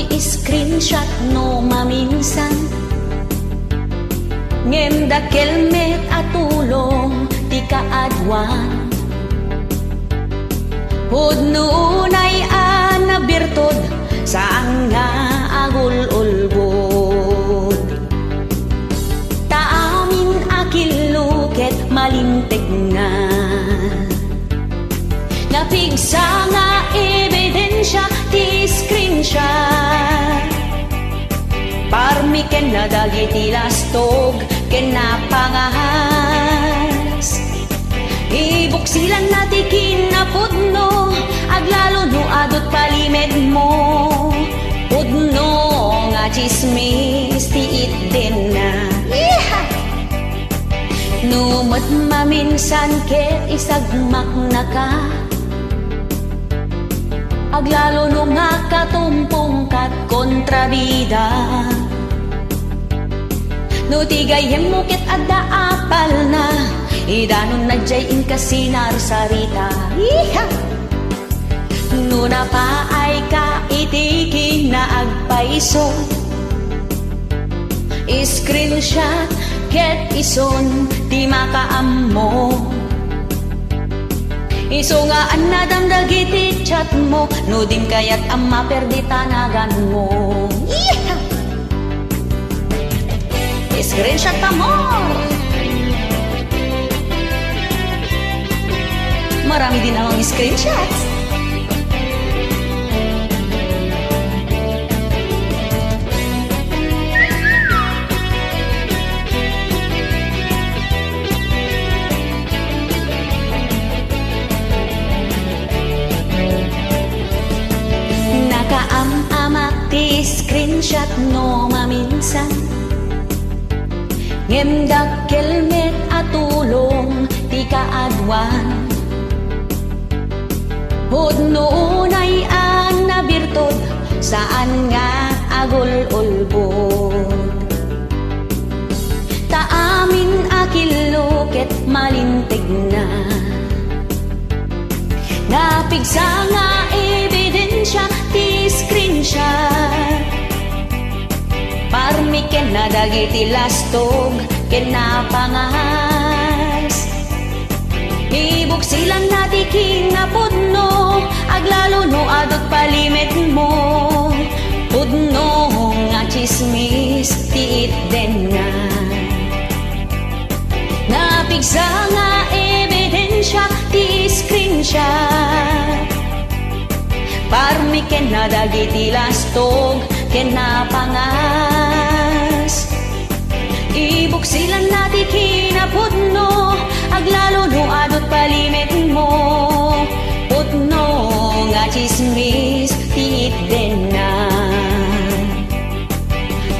ti screenshot no maminsan. Ngem da kelmet atulong ti kaadwan. Hudnunay anabirtod saan nga agul-ulbod. Taamin akiluket malintig na. Napigsa nga ebidensya ti screenshot. Parmi ken na dagiti lastog ken napangahas. Ibuksilan na ti kinapudno aglalo no adot palimed mo. Pudno nga chismis ti itten na. Numot maminsan ket isagmak na ka. Aglalo no nga katumpong kat kontrabida. No tigayem mo ket adda apal na. Idanon na jay inkasinar sarita. No napaay ka itikin na agpaiso. Screenshot ket ison di makaammo. Iso nga anadam dagiti chat mo. No dim kayat ang maperdi tanagan mo. Screenshot pa mo. Marami din akong screenshots. Nakaam-amak ti screenshot no maminsan. Ngem dakkelmet atulong ti kaadwan. Hudnunay anabirtod saan nga agul-ulbod. Taamin akiluket malintig na. Napigsa nga ebidensya ti screenshot. Parmi ken na dagiti lastog ken napangahas. Ibuksilan na ti kinapudno aglalo no adot palimet mo. Pudno nga chismis ti itten na. Napigsa nga ebidensya ti screenshot. Parmi ken na dagiti lastog ken napangahas. Ibuksilan na ti kinapudno aglalo no adot palimet mo. Pudno nga chismis ti itten na.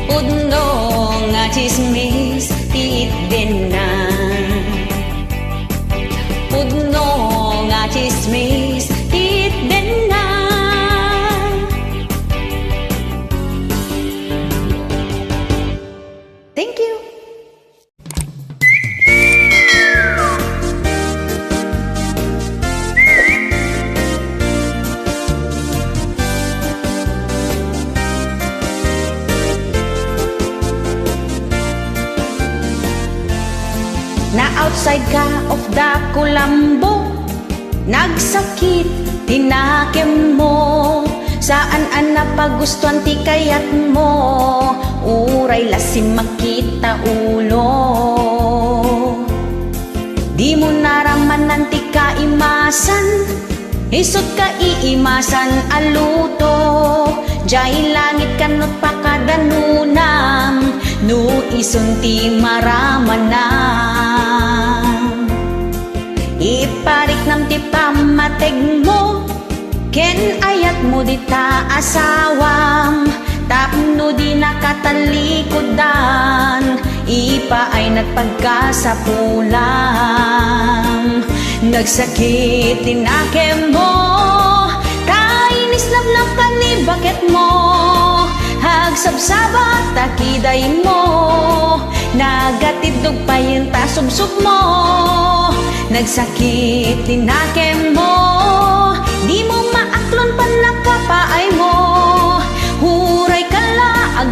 Pudno nga chismis ti itten na. Pudno nga chismis ti itten na. Thank you. Na outside ka of the kulambo, nagsakit tinakem mo. Saan an napagustuhan ti kayat mo, uray lasim makita ulo. Di mo naramanan ti kaimasan, isot ka iimasan aluto. Jay langit kanot pakadanunam, no ison ti maramanam. Iparik nam ti pamateg mo, ken ayat mo di ta asawam. Tapno di nakatalikodan, ipa ay nagpagkasapulang. Nagsakit tinakem mo, kainis lablab ka ni bakit mo. Hagsabsabat takiday mo, nagatidog pa yung tasubsub mo. Nagsakit tinakem mo, di mo maaklon pa nakapaay mo.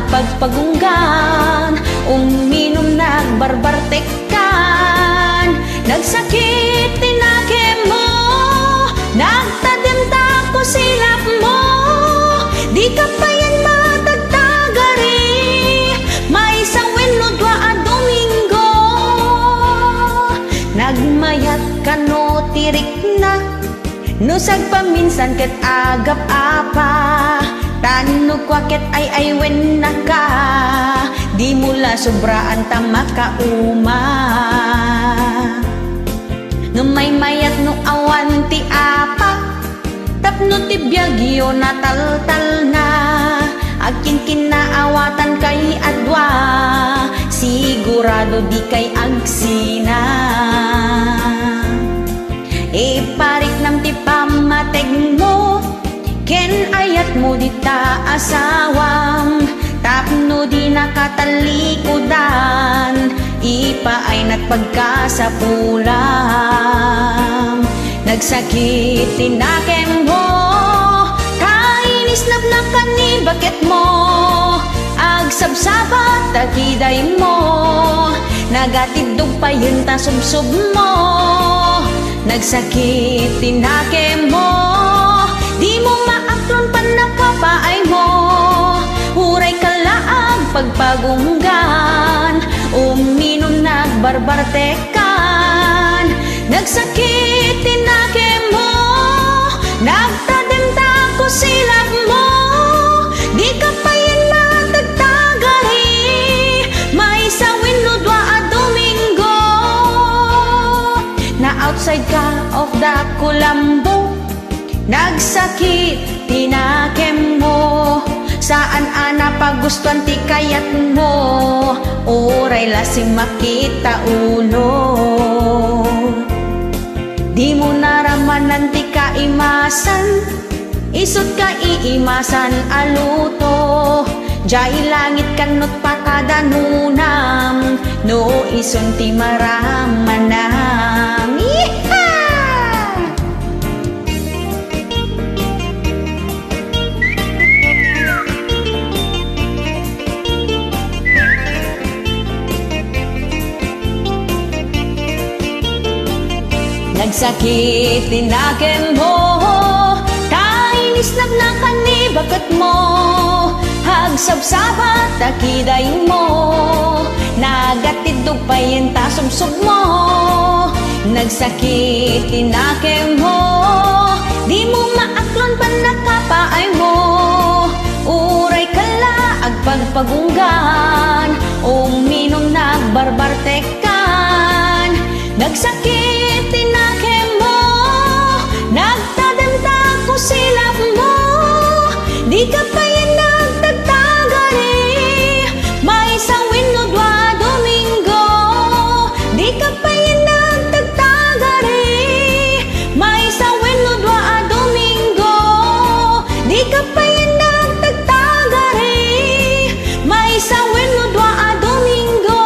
pagpagunggan, uminom nagbarbartekan, nagsakit tinake mo, nagtadim ta ko silap mo, di ka pa yan matagtagari, may isang wenodwa a Domingo, nagmayat ka no tirik na, no sagpaminsan ket agap apa, tanog kwa ket ay wen na ka, di mula sobraan ta makauma. No may mayat no awan ti apa, tapno ti biyagyo na taltal na, akin kinaawatan kay adwa, sigurado di kay agsina. Iparik nam ti pamateg mo, ken ayat mo di ta asawam, tapno di nakatalikudan, ipa ay natpagkasapulam. Nagsakit tinakem mo, kainis na kani bakit mo, agsabsabat takiday mo, nagatidog pa yun ta subsub mo. Nagsakit tinake mo, di mo maaklon pa nakapaay mo, huray kalaag pagpagunggan, uminom nagbarbartekan, nagsakit tinake mo, nagtadim ta ko silap mo, di ka pa yan matagtagari, may sawin no dwa a Domingo, na outside ka of the kulambo, nagsakit tinakem mo, saan ana pagustuhan ti kayat mo, oray lasing makita ulo, di mo naramanan ti kaimasan, isot ka iimasan aluto, jay langit kanot patadanunam, no ison ti maramanam. Nagsakit tinakem mo, kainis na kani bakit mo, hagsabsabat takiday mo, nagatidog pa yan ta subsub mo. Nagsakit tinakem mo, di mo maaklon pa nakapaay mo, uray kala agpagpagunggan, uminom nagbarbartekan, nagsakit tinakem mo, nagtadim ta ko silap mo, di ka pa yan nagtagtagari, may sawin no dwa Domingo, di ka pa yan nagtagtagari, may sawin no dwa a Domingo, di ka pa yan nagtagtagari, may sawin no dwa a Domingo.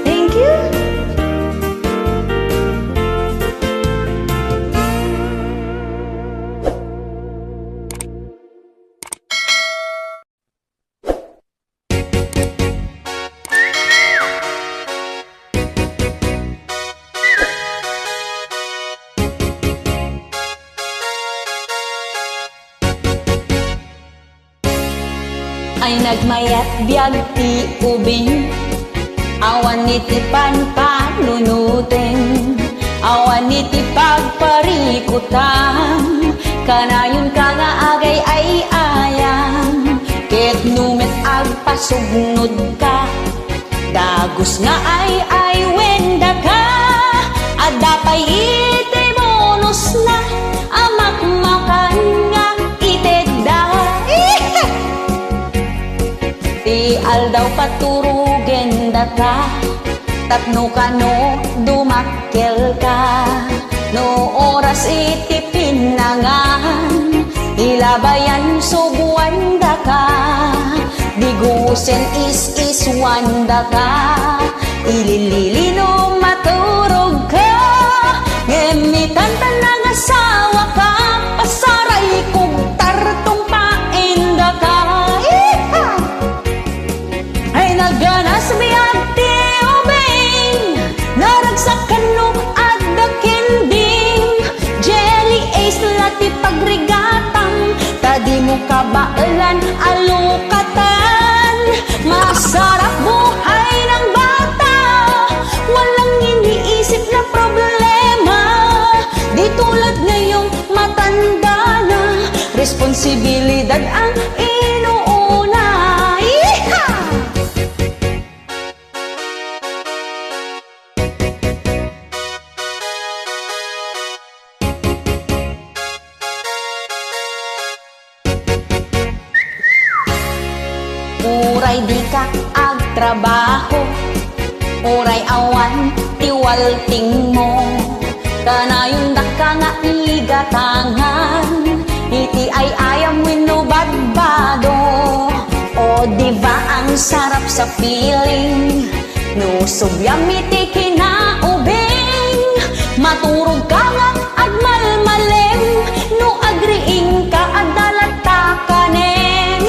Thank you. Ay nagmayat biyag ti ubing, awan iti panpanunutin, awan iti pagparikutan, kanayon ka nga agay ay ayam, ket numet agpasugnod ka, dagos nga ay wenda ka, adapay iti bonus na, amakmakan nga itedda. Ti aldaw paturugen data, tapno kano dumakkel ka, no oras iti pinangan, ilabayan subuan da ka, digusen is wanda ka, ilililino maturog ka, gemitan tanang asawa ka, pasaray kong tartong pain responsibilidad ang inuuna. Yeehaw! Uray di ka agtrabaho, uray awan tiwalting mo, kanayon da ka nga igatangan, iti ay ayam wenno badbado. O diba ang sarap sa feeling, no subyam iti kinaubing, maturog ka nga agmalmalem, no agriing ka adalata kanen.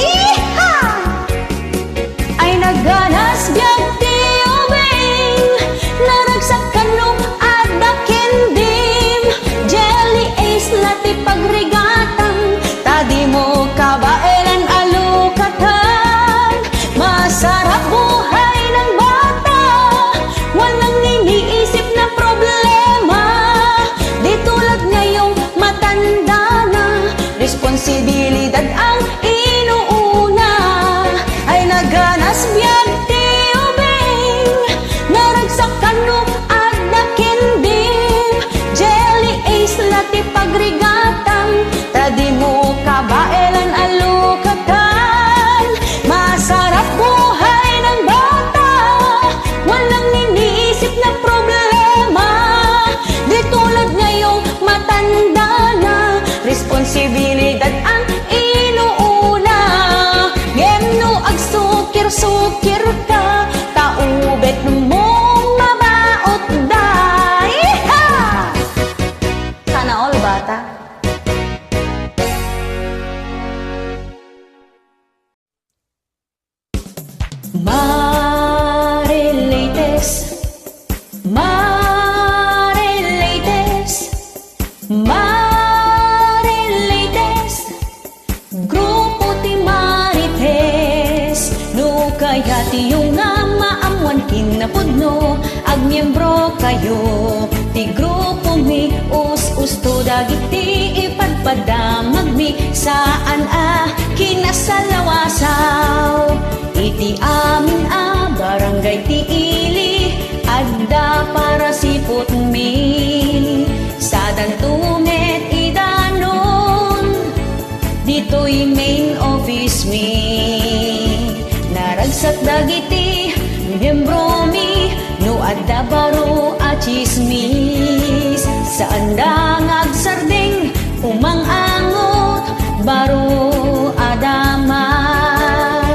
Ay naganas biyag ti ubing, naragsak ka no adda kendim, jelly ace lati pagrigatang, tadi mo kabaelan alukatan. Masarap buhay ng bata, walang iniisip na problema, di tulad ngayong matanda na, responsibilidad ang inuuna. Ay naganas biyag ti ubing, naragsak ka no adda kendim, jelly ace lati pagrigatang, tadi mo kabaelan alukatan. Masarap buhay ng bata, walang iniisip na problema, di tulad ngayong matanda na, responsibilidad ang inuuna. Gemno agsukir-sukir ka, taubet mo mabaot da. Iha! Sana all bata. Marilates, Marilates, Marilates, grupo ti Marites, no kaya ti yung nga maamuan kinapudno, agmiyembro kayo, ti grupo mi us-usto dagiti ipadpadamag mi, saan kinasalawasaw, iti amin barangay ti ili, adda para sipot mi, sa dantumet idanon, dito'y main office mi, naragsak dagiti miyembro mi, no adda baro a chismis, saan da ngagsarding umang-angot, baro adamag,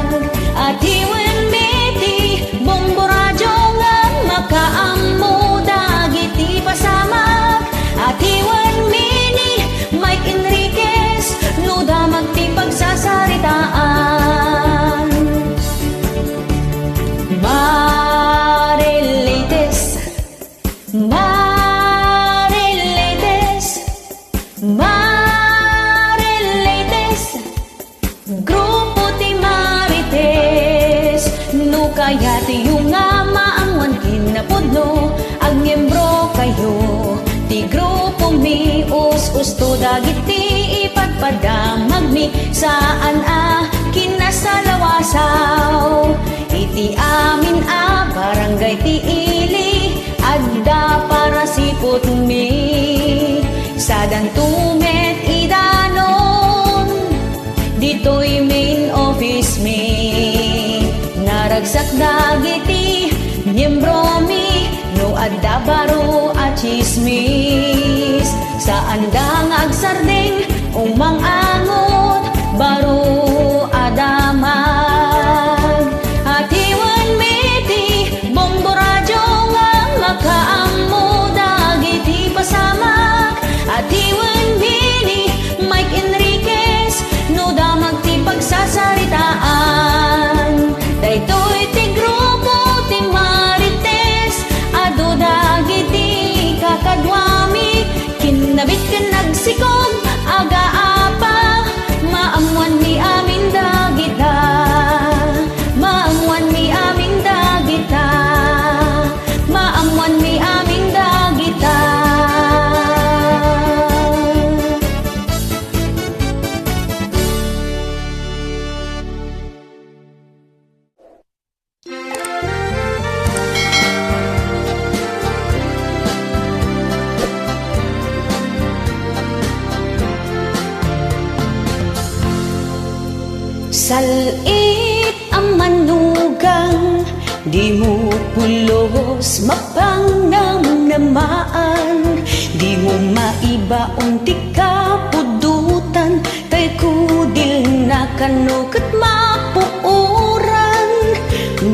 at iwen miti bomboradyo nga makaammo dagiti pasamak, at iwen mini Mike Enriquez, no damag ti pagsasaritaan. Marilates, Marilates, Marilates, grupo ti Marites, no kaya ti yung nga maamuan kinapudno, agmiyembro kayo, ti grupo mi us-usto dagiti ipadpadamag mi, saan kinasalawasaw, iti amin barangay ti ili, adda para sipot mi, sa dantumet idanon, dito'y main office mi, naragsak dagiti miyembro mi, no adda baro a chismis, saan da ngagsarding umang-angot, baro adamag, at iwan miti bomboradyo nga makaammo dagiti pasamak, at iwan mini Mike Enriquez, no damag ti pagsasaritaan, daytoy ti grupo ti Marites, adu dagiti kakadwami, kinabit ka nagsikog, Di mo pulos mapangnamnamaan, di mo maibaon ti kapudutan, tay kudil na kanukat mapuuran.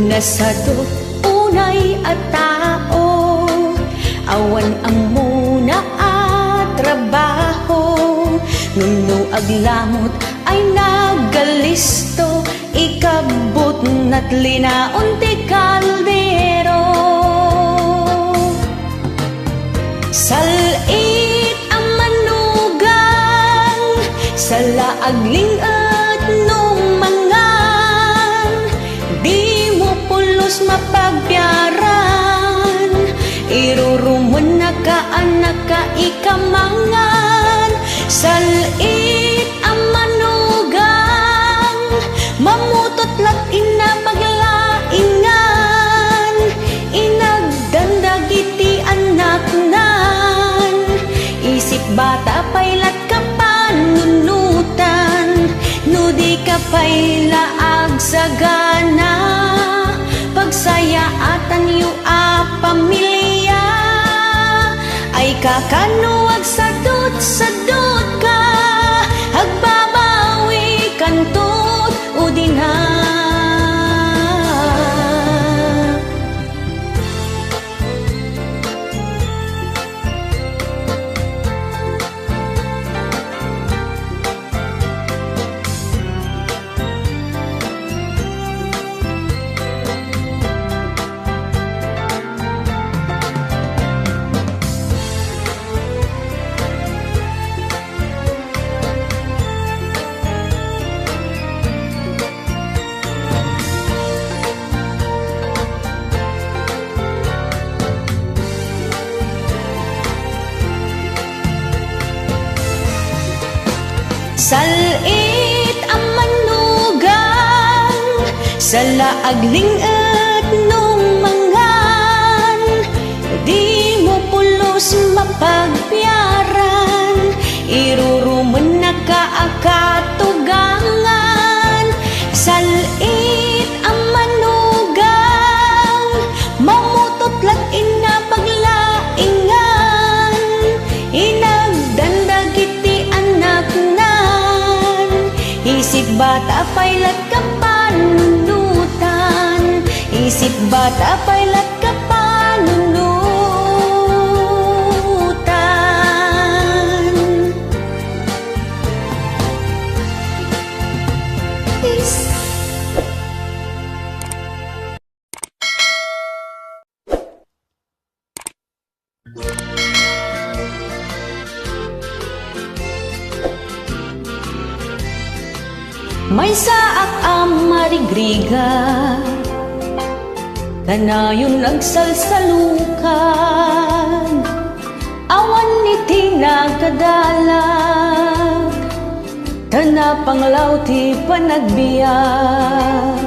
Nasado unay at tao, awan amo na at trabaho. Nuno aglamot ay nagalisto, ikabot na't linaon ti kaldero. Salit ang manugang, sa laagling at nung mangan, di mo pulos mapagbiaran, irurumun na ka anak ka ikamangan. Salit ang manugang, mamutot lat inapaglaingan, inagdandagiti anak nan, isip bata paylat ka panunutan, no di ka paylaag sagana, pagsayaatan yu a pamilya, ay kakanuag sadot ka, agbabawi kantut udina. Salit ang manugang, sa laagling at nung mangan, di mo pulos mapagbiaran, iruruman na kaakatugangan. Salit ang manugang, mamutot lat inapaglaingan, inagdandagiti anak nan, isip bata paylat ka panunutan, isip bata paylat ka panunutan. May saak ang marigriga, kanayon nagsalsalukan, awan niti nagkadalag, tana panglaw ti panagbiyak,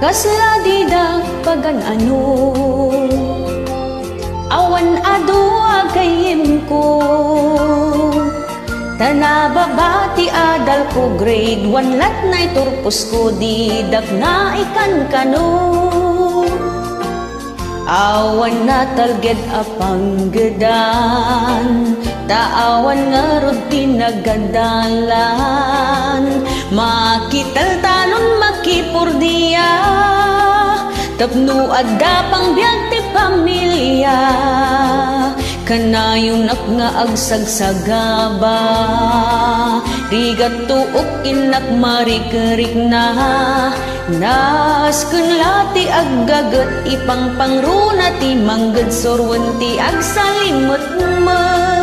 kasla di pagan ano, awan ado agayim ko. Tana babati adal ko grade 1 lat na'y turpos ko didak na ikan kano. Awan na talged apanggedan, taawan nga rod tinagadalan, makital talon makipurdiya, tapno adda pang biyag ti pamilya, kanayon nak nga agsagsagaba, rigat tuok inak marikerik na, nas kunlati aggagat ipang pangruna ti manggad sorwen ti agsalimot-mot.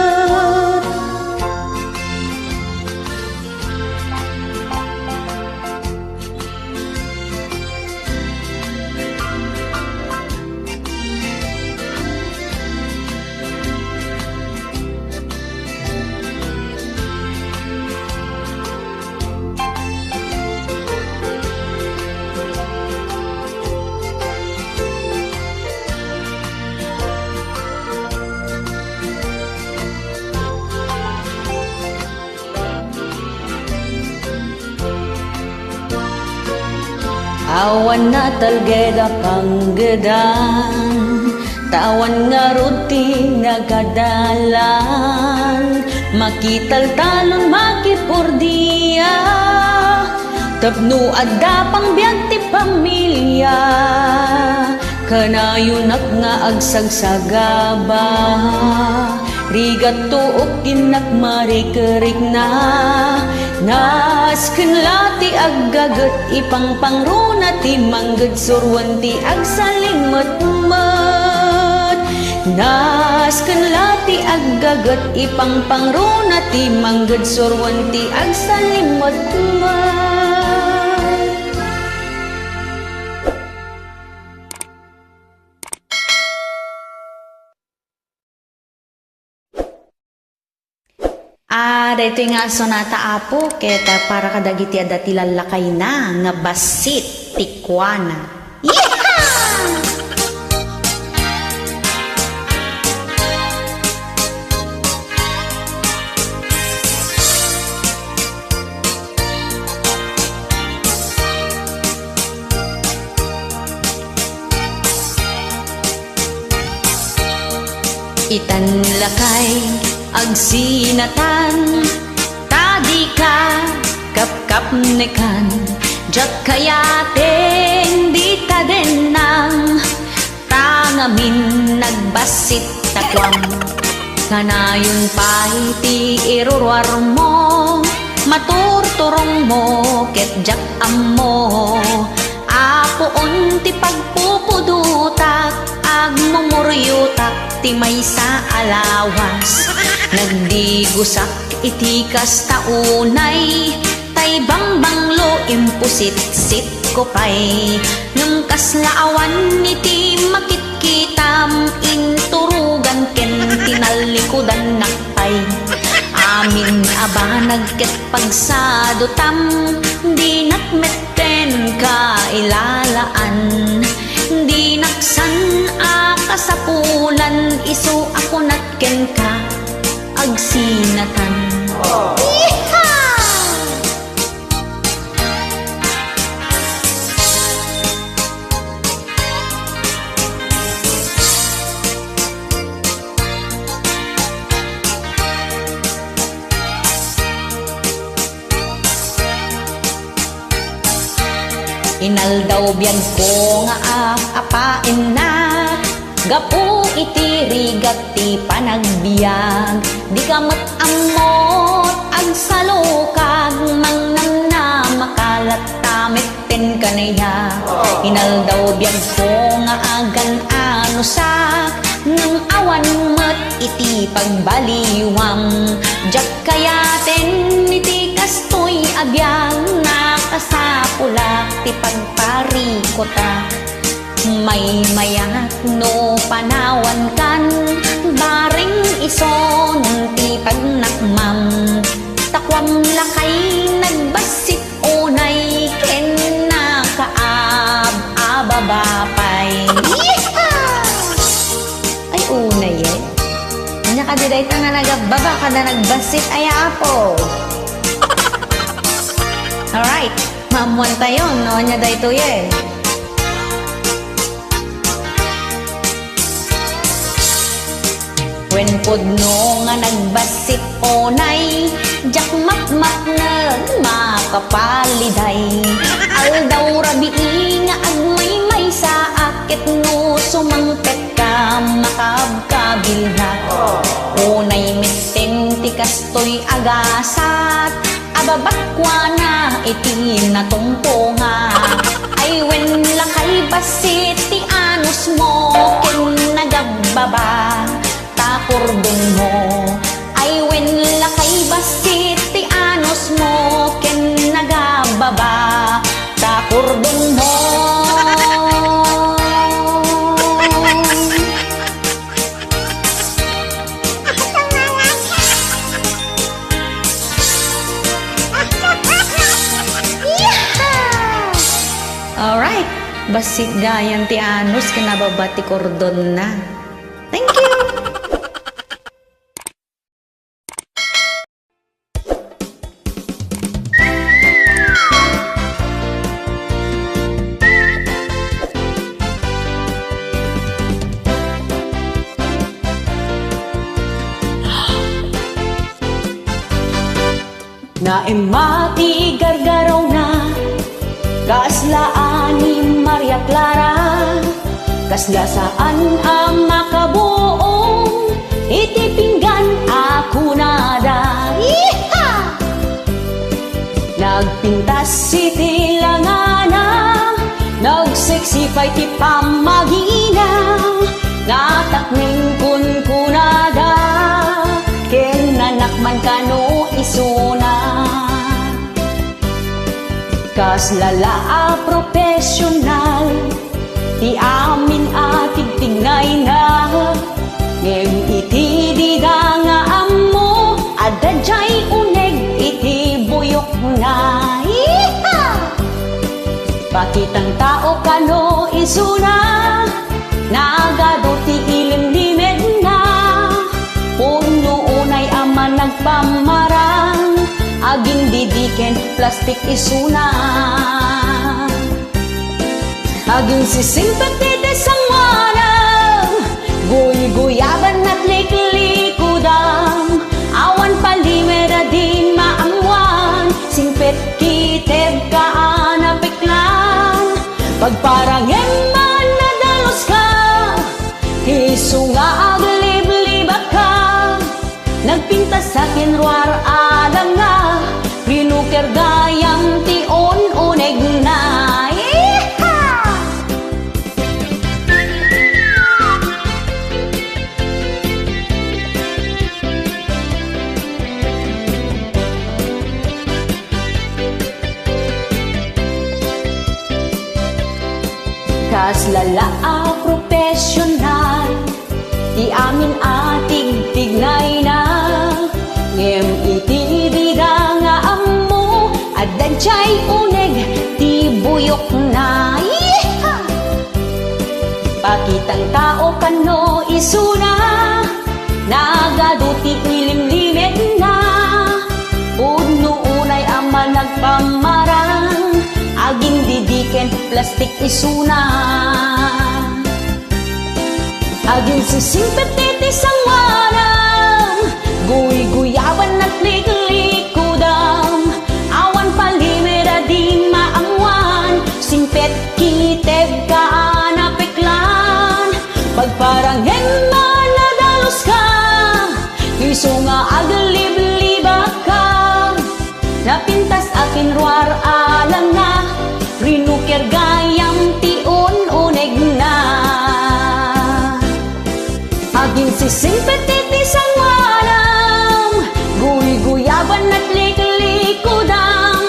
Awan na talgeda panggedan, tawan nga ruti nagadalan, makital talon makipurdiya, tapno adda pang biag ti pamilya, kanayon nga agsagsagaba, rigat tuok kinak marikerik na, nas kenlati aggagat ipang pangruna ti manggad surwan ti agsalimot-mot, nas kenlati aggagat ipang pangruna ti manggad surwan ti agsalimot-mot. Dito nga sonata apo, keta para kadagiti ada tilalakay na, nga basit, tikwana. Yeehaw! Itan lakay agsinatan, tadi ka kapkap nekan, jak kayaten di tadenang, tangamin nagbasit takwam, kanayon pa'y ti irurwar mo, maturturong mo ket jak ammo, apoon ti pagpupudutak, agmumuryutak ti may sa alawas, nagdigusak itikas taunay, tay bangbanglo impusit-sit ko pay, ngem kaslaawan iti makitkitam, inturugan ken tinalikudan nakpay, amin abanag ket pagsadutam, di nakmetten ka ilalaan, di naksan akasapulan, isu ako natken ka agsinatan. Yeehaw! Inaldaw biyan ko nga apain na, gapu iti rigat ti panagbiag, di kamot amot agsalukag, mangnang na makalat tamit ten kanaya, inaldaw biyan ko nga agan anusak, nang awan mat iti pagbaliwam, jak kayaten iti kastoy abyag, nakasapulak ti pagparikota, may mayak no panawan kan, baring ison ti pagnakmam, takwam lakay nagbasit unay, ken nakaab-ababapay. Ay unay eh, nakadiday ta nga nagababa ka na nagbasit ay apo. Alright, mamuan tayo, no nya dayto ye. When pudno nga nagbasit onay, jak matmat na makapaliday, aldaw rabii nga agmay-may sa akit no sumangpet ka makabkabilha, unay mitten ti kastoy agasat, ababakwa na iti natungtunga, ay when lakay basit ti anus mo, ken nagababa takurdon mo, ay when lakay basit ti anus mo, ken nagababa takurdon mo. Alright, basit gayan ti anus, ken nababa ti kordon na. Thank you. nga emati gargaraw na, kaslaan ni Maria Clara, kaslasaan ang makabuong, itipinggan ako nada. Yeeha! Nagpintas si Tilangana, nagseksipay ti pamagina, natakning kunkunada, ken nanakman kano isuna. Kaslala a profesional, ti amin atig tingnay na, ngem iti dida nga ammo, adadjay uneg iti buyok na. Yeeha! Pakitang tao kano isuna, nagado ti ilimlimed na, puno unay ama nagpamarang, aging didiken plastik isuna. Aging sisimpati de sangwanang, guy-guyaban at liklikudang, awan palimera din maamwan, simpet kiteb kaanapiklan, pagparangem man nadalos ka, iso nga aglib-libak ka, nagpintas sa kinruar alang nga, rinuker gayang tion uneg na. Kaslala a profesional, ti amin atig tignay na, ngem iti bida nga ammo, adadjay uneg ti buyok na. Yeeha! Pakitang tao kano isuna, nagado ti ilimlimed na, puno unay ama nagpamarang, aging didiken plastik isuna. Aging sisimpeti ti sangwanang, guy-guyaban at liklikudang, awan palimera din maamwan, simpet kiteb kaanapiklan, pagparanghen man nadalos ka, iso nga aglib-libak ka, napintas akin ruar alang na, rinuker gayam tion uneg na. Aging sisimpeti ti sangwanang, guy-guyaban at liklikudang,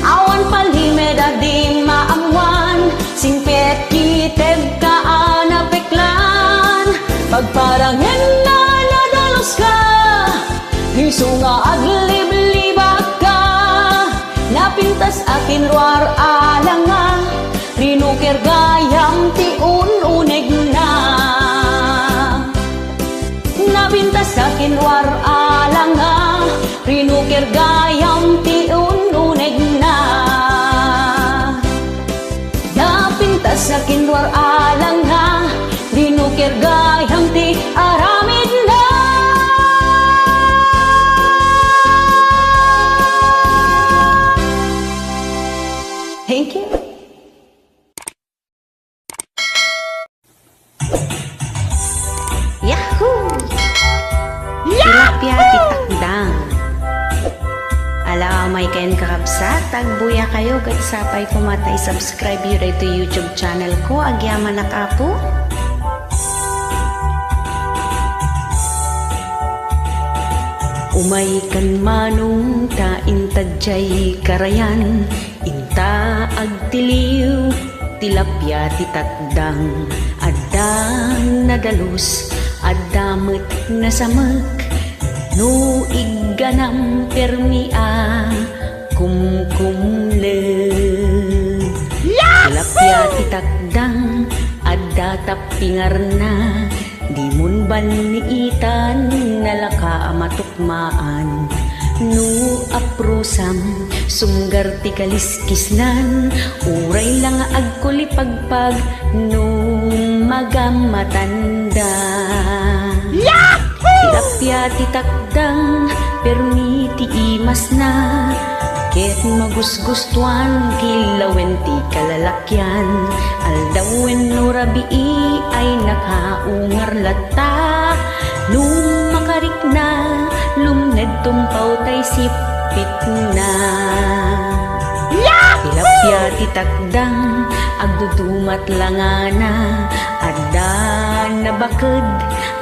awan palimeda din maamwan, simpet kiteb kaanapiklan, pagparanghen na nadalos ka, iso nga aglib-libak ka, napintas akin ruar alang nga, rinuker gayam tion uneg na. Napintas akin ruar alang nga, rinuker gayam tion uneg na. Napintas akin ruar alang nga, rinuker gayam ti aramid na. Thank you. Yahoo! Tilapia titakdang. Ala may kain kakabsat, tagbuya kayo kat sapay kumatay subscribe yun ito YouTube channel ko, agyaman na kapo. Umay kan manong ta intadjay karayan, inta agtiliw tilapia titakdang, adang nadalus adamet nasamek, no igganam permia kumkumle. Tilapia titakdang adda tapingarna, di mun baniitan nalaka matukmaan, no aprosam sunggar ti kaliskisnan, uray lang agkulipagpag no magamatanda. Tilapia titakdang permi ti imas na, Ket magusgustuan kilawen ti kalalakyan, aldawin no rabii ay nakaungar latak. Nung makarik na, lumned tumpaw tay sipit na. Tilapia ti takdang, agdudumat langana, adda na baked,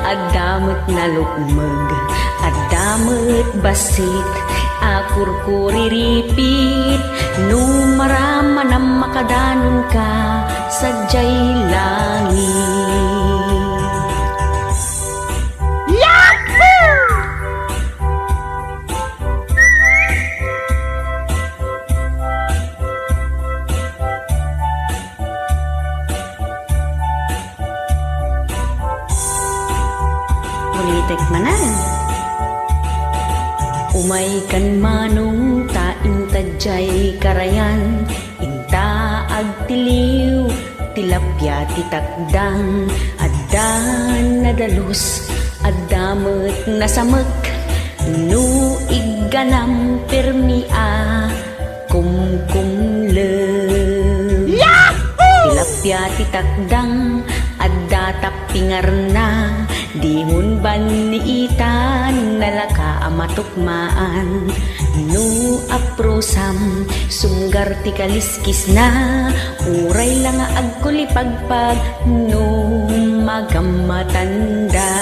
addamet na lukmeg, addamet basit, akurkuriripit. Numarama na makadanon ka, sadyay langit. Ulitek manan. Umay kan manong taing tadyay karayan, inta agtiliw, tilapya ti takdang, addan na dalus, addamet na samek, no igganam permia, kumkumlem. Tilapya ti takdang, adda tapingar na, di mun baniitan nalaka amatukmaan. No aprosam sunggar ti kaliskis na, uray lang agkulipagpag no magamatanda.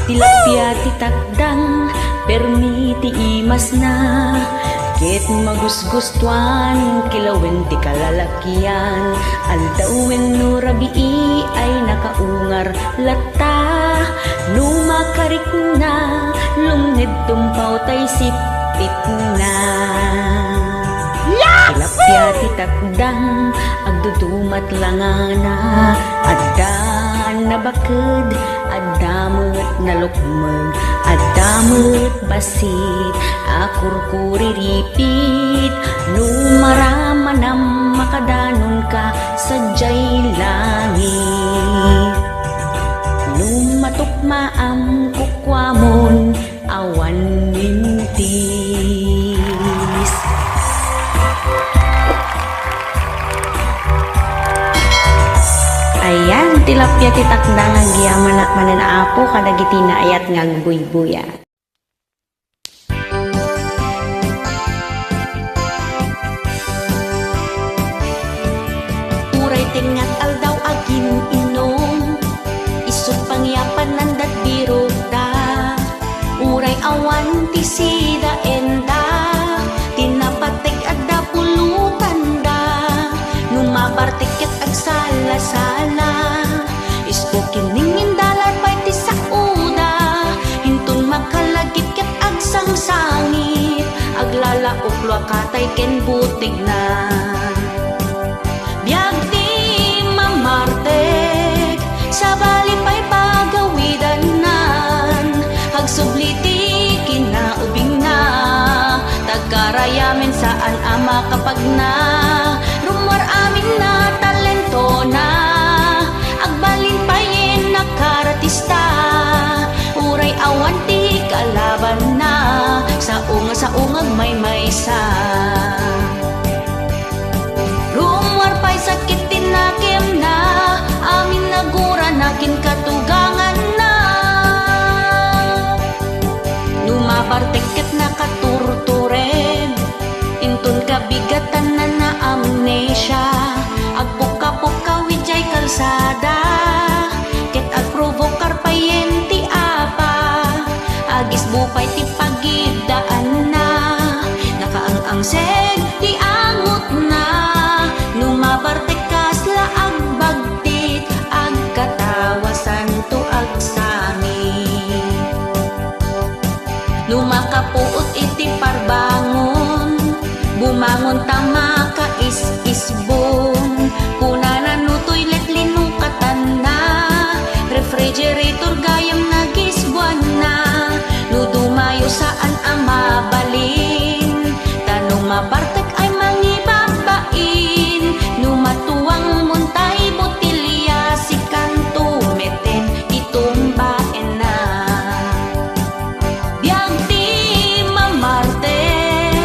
Tilapya ti takdang permi ti imas na, ket magusgustuan kilawen ti kalalakyan, aldawin no rabii ay nakaungar lata. No makarik na, lumned tumpaw tay sipit na. Tilapya ti takdang, agdudumat langana, adda na baked, addamet na lukmeg, addamet basit, akurkuriripit. Numarama na makadanon ka, sadyay langit. Numatukmaam kukwamon, awan mintis. Ayan, tilapya ti takdang agyaman at mananaapo kadagiti na ayat ngagbuy-buya. Uray tingat aldaw agin inom, isut pangyapan nandat birog da. Uray awan ti sida enda, tinapatek adda pulutan da. Numabartek ket agsala-sala, iskokin ningin dalar pa'y ti sauda. Hintun makalagit ket agsangsangit, aglalauplo katay ken butig na. Biag ti mamartek, sa bali pa'y pagawidanan, hagsubli ti kinaubing na, tagkarayamin saan ama kapag na. Rumor amin na talento na, agbalin payin na karatista. Uray awan ti kalaban na, sa ungag may maysa. Rumor pa'y sakit tinakim na, amin nagura nakin katugangan na. Numabartek ket nakaturtured, intun kabigatan na na amnesia. Agpuka-puka wijay kalsada, ket agprovokar payen ti apa. Agis bupay ti pagidaan na, nakaang-ang seg ti angot na. Numabartek kasla agbagtit, agkatawasan to agsami. Numakapuot iti parbangon, bumangon tama ka is-isbon. Kuna na no toilet linukatan na, refrigerator gayam nagisbuan na. No dumayo saan ang mabalin, tanong mabartek ay mangibabain. No matuwang muntay botilya, si kanto meten itumbaen na. Biag ti mamartek,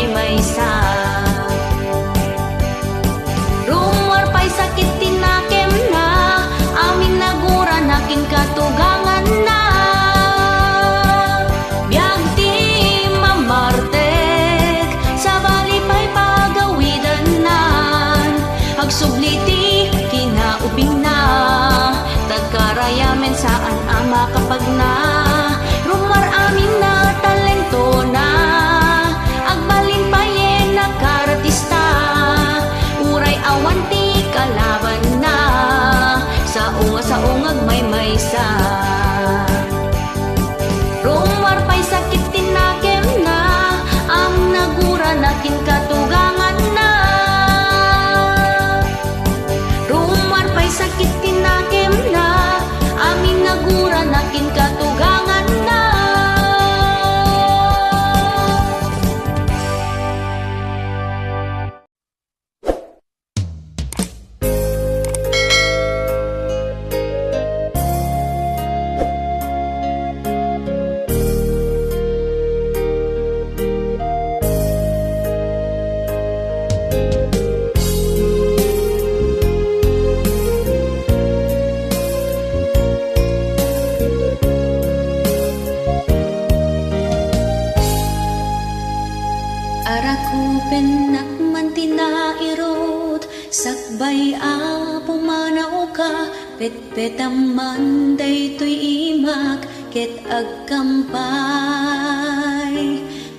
may maysa. Rumor pa'y sakit tinakem na, amin nagura nakin katugangan na. Biag ti mamartek, sa bali pa'y pagawidan nan. Agsubliti kinaubing na, tagkarayamen saan ama kapag na. Rumor amin na talento na, agbalin pa yen na karatista. Uray awan ti kalaban na, sa ungag may maysa. Rumor pa'y sakit tinakem na, ang nagura nakin katugangan na. Rumor pa'y sakit tinakem na, aming nagura nakin katugangan na. Arakupen nakman tinairot, sakbay a pumanaw ka, petpetaman daytoy imak, ket agkampay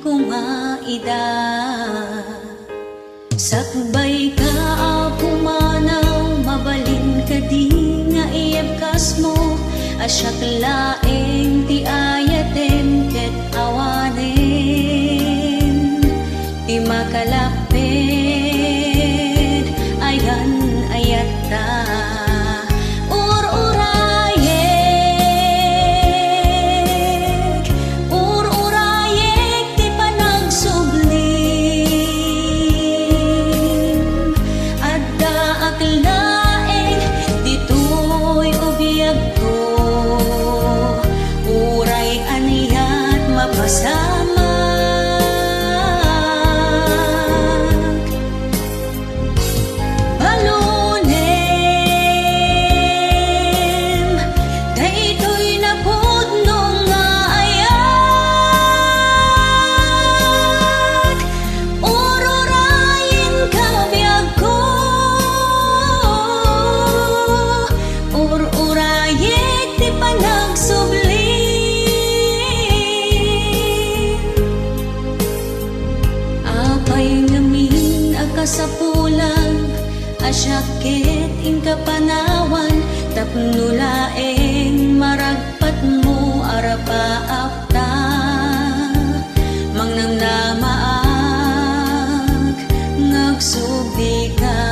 kung ida. Sakbay ka a pumanaw, mabalin ka di nga iabkas mo, asyak laeng ti ayaten ket awanen. Di makalapit, ayan ayat ta. Ururayek, di pa nagsublim. Adda aklaeng, dito'y ubiyag ko. Uray aniyat mapasama. Sa pulang, asyakit ing kapanawan, tapnulaeng maragpat mo arapaapta. Mangnamnamaag, ngagsubi ka.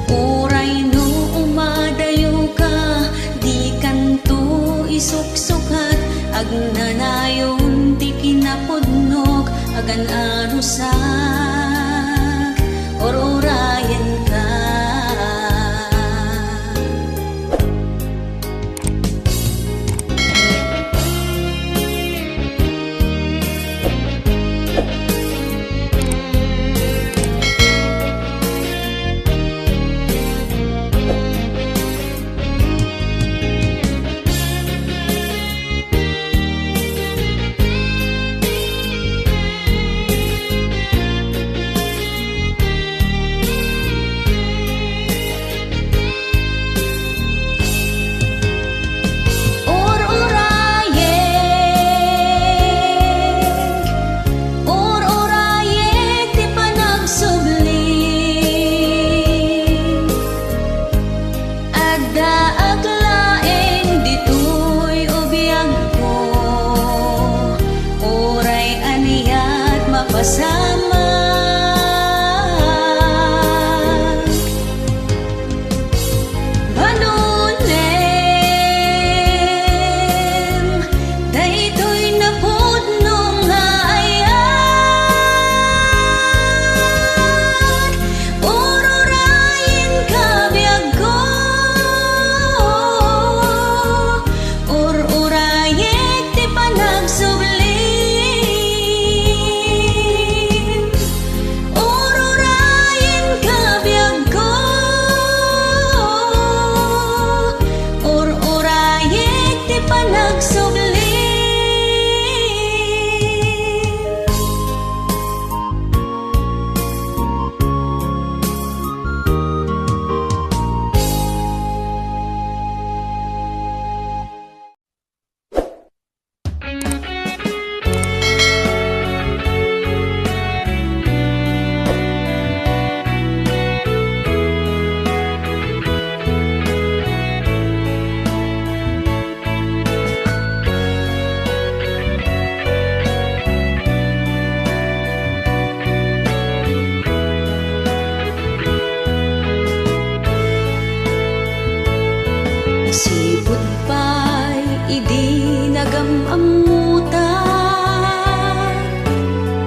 Uray no umadayo ka, di kanto isuksukat, agnanayon di kinapudnog, agan arusak. Ururayan ka.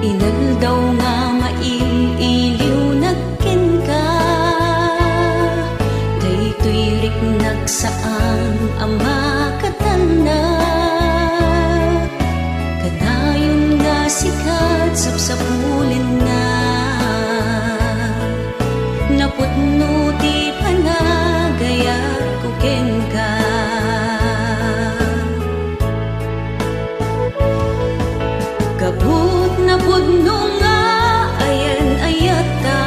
Inaldaw nga mailiw nagken ka, daytoy riknag saan ama katana. Kanayon nga sikat sapsapulin na, naputno ti panagayat ko ken ka. Kaput na pudno nga ayan ayata,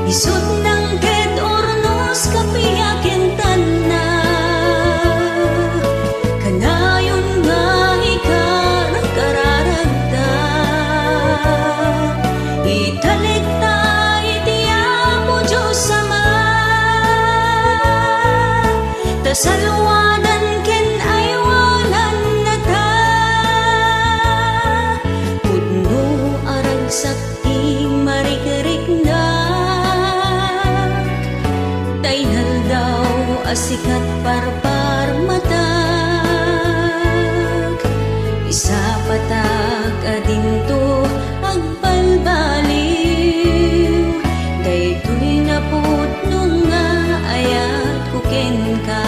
isut ng ket ornos kapiyaken tana. Kanayon nga ikar kararagda, italikta iti Apo Diyos Ama. Tasalwanan ken aywanan na ta, pudno aragsak ing marikiriknak. Tainal daw asikat parpar matag, isa patag adinto agbalbaliw. Daytoy na pudno nga ayat ko ken ka.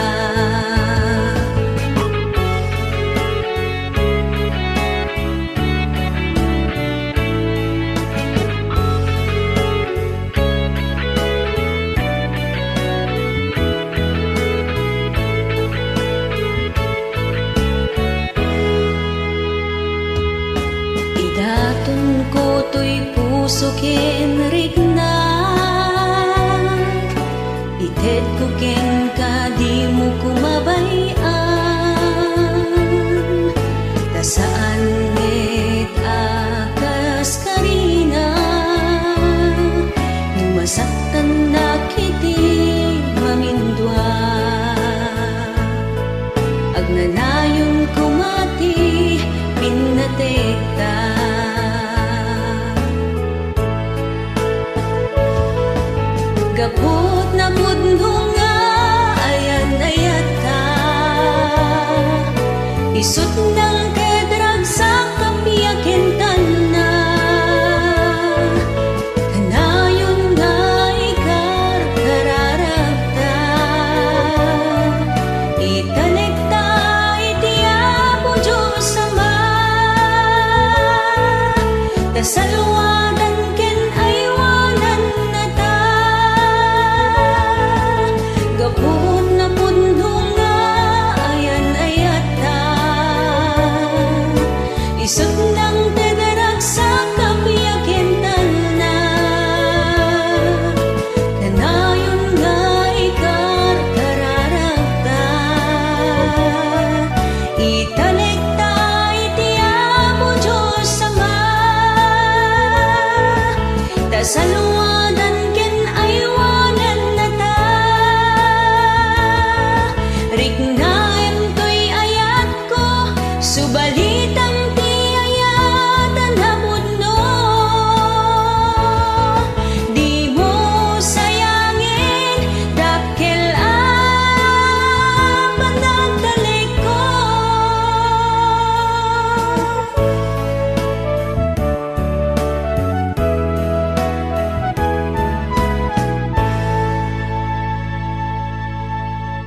Idaton ko to'y puso ken riknag, ited ko ken ka di mo kumabayan. Ta saan met akas karina, numasaktan na kiti mamindwa. Agnanayon kumati pinatekta, gapot na pudno nga ayan ayata, isut ng kedrag sa kapiyaken tana. Kanayon nga ikar kararagda, italekta iti Apo Diyos Ama. Tasalwanan ken aywanan na ta, gapon na pudno nga ayan ayata, isut ng